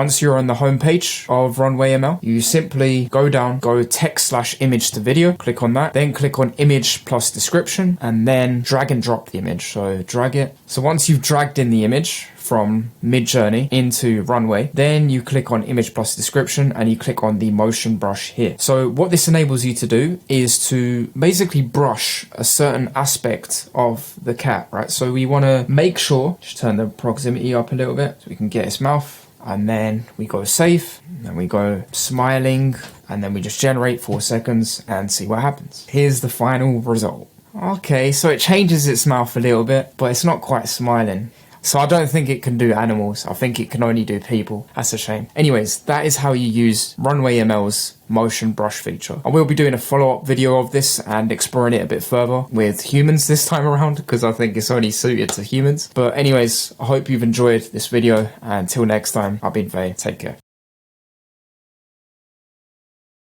once you're on the homepage of Runway ML, you simply go down, go text/image to video, click on that, then click on image plus description, and then drag and drop the image. So drag it. So once you've dragged in the image from Midjourney into Runway, then you click on image plus description and you click on the motion brush here. So what this enables you to do is to basically brush a certain aspect of the cat, right? So we want to make sure, just turn the proximity up a little bit so we can get its mouth, and then we go save, and we go smiling, and then we just generate 4 seconds and see what happens. Here's the final result. Okay, so it changes its mouth a little bit, but it's not quite smiling. So I don't think it can do animals. I think it can only do people. That's a shame. Anyways, that is how you use Runway ML's motion brush feature. I will be doing a follow-up video of this and exploring it a bit further with humans this time around, because I think it's only suited to humans. But anyways, I hope you've enjoyed this video. And until next time, I've been Vay. Take care.